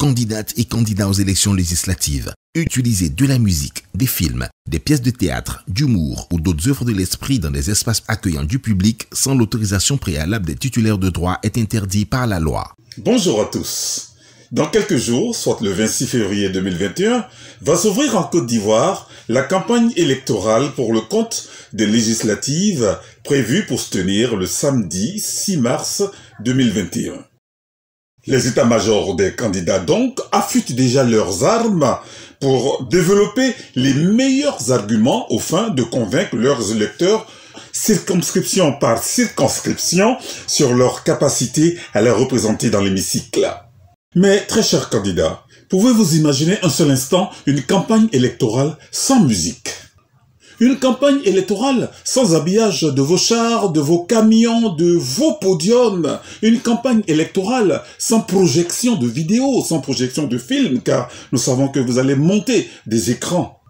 Candidates et candidats aux élections législatives, utilisez de la musique, des films, des pièces de théâtre, d'humour ou d'autres œuvres de l'esprit dans des espaces accueillants du public sans l'autorisation préalable des titulaires de droit est interdit par la loi. Bonjour à tous. Dans quelques jours, soit le 26 février 2021, va s'ouvrir en Côte d'Ivoire la campagne électorale pour le compte des législatives prévue pour se tenir le samedi 6 mars 2021. Les états-majors des candidats donc affûtent déjà leurs armes pour développer les meilleurs arguments aux fins de convaincre leurs électeurs circonscription par circonscription sur leur capacité à les représenter dans l'hémicycle. Mais très chers candidats, pouvez-vous imaginer un seul instant une campagne électorale sans musique? Une campagne électorale sans habillage de vos chars, de vos camions, de vos podiums. Une campagne électorale sans projection de vidéos, sans projection de films, car nous savons que vous allez monter des écrans.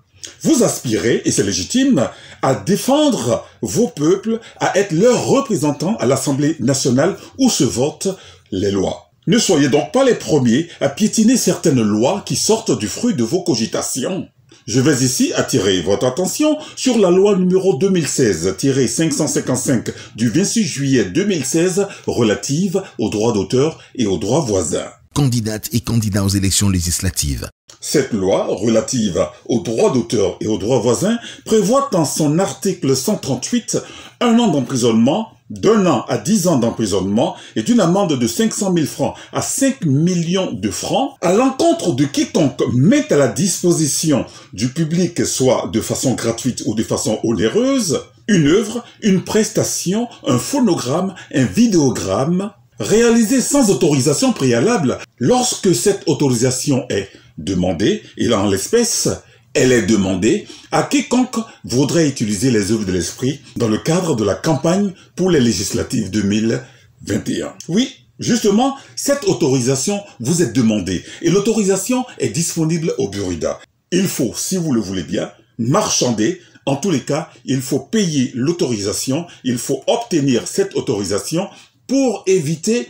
Vous aspirez, et c'est légitime, à défendre vos peuples, à être leurs représentants à l'Assemblée nationale où se votent les lois. Ne soyez donc pas les premiers à piétiner certaines lois qui sortent du fruit de vos cogitations. Je vais ici attirer votre attention sur la loi numéro 2016-555 du 26 juillet 2016 relative aux droits d'auteur et aux droits voisins. Candidates et candidats aux élections législatives. Cette loi relative aux droits d'auteur et aux droits voisins prévoit dans son article 138 un an d'emprisonnement, d'1 an à 10 ans d'emprisonnement et d'une amende de 500 000 francs à 5 millions de francs à l'encontre de quiconque met à la disposition du public, soit de façon gratuite ou de façon onéreuse, une œuvre, une prestation, un phonogramme, un vidéogramme, réalisé sans autorisation préalable. Lorsque cette autorisation est demandée, et là en l'espèce, elle est demandée à quiconque voudrait utiliser les œuvres de l'esprit dans le cadre de la campagne pour les législatives 2021. Oui, justement, cette autorisation vous est demandée et l'autorisation est disponible au Burida. Il faut, si vous le voulez bien, marchander. En tous les cas, il faut payer l'autorisation, il faut obtenir cette autorisation pour éviter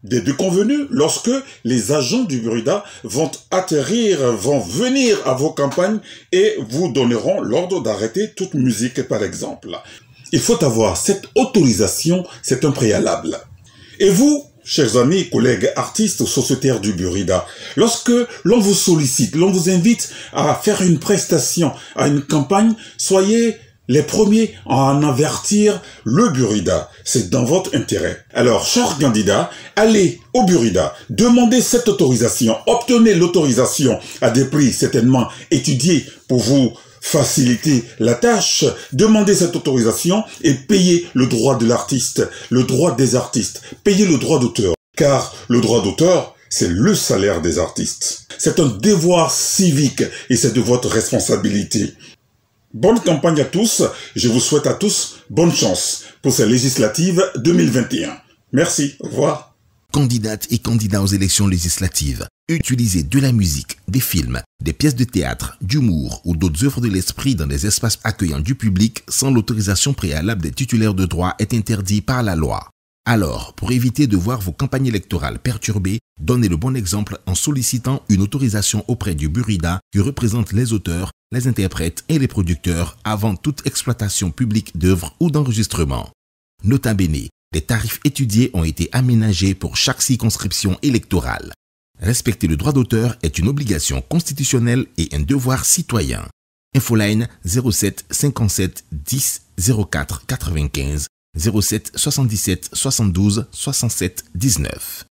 des déconvenus lorsque les agents du Burida vont atterrir, vont venir à vos campagnes et vous donneront l'ordre d'arrêter toute musique par exemple. Il faut avoir cette autorisation, c'est un préalable. Et vous, chers amis, collègues, artistes, sociétaires du Burida, lorsque l'on vous sollicite, l'on vous invite à faire une prestation, à une campagne, soyez les premiers à en avertir le Burida. C'est dans votre intérêt. Alors, chers candidats, allez au Burida, demandez cette autorisation, obtenez l'autorisation à des prix certainement étudiés pour vous faciliter la tâche. Demandez cette autorisation et payez le droit de l'artiste, le droit des artistes, payez le droit d'auteur. Car le droit d'auteur, c'est le salaire des artistes. C'est un devoir civique et c'est de votre responsabilité. Bonne campagne à tous, je vous souhaite à tous bonne chance pour ces législatives 2021. Merci, au revoir. Candidates et candidats aux élections législatives, utilisez de la musique, des films, des pièces de théâtre, d'humour ou d'autres œuvres de l'esprit dans des espaces accueillants du public sans l'autorisation préalable des titulaires de droit est interdit par la loi. Alors, pour éviter de voir vos campagnes électorales perturbées, donnez le bon exemple en sollicitant une autorisation auprès du Burida qui représente les auteurs, les interprètes et les producteurs avant toute exploitation publique d'œuvres ou d'enregistrement. Nota bene, des tarifs étudiés ont été aménagés pour chaque circonscription électorale. Respecter le droit d'auteur est une obligation constitutionnelle et un devoir citoyen. Infoline 07 57 10 04 95 07 77 72 67 19.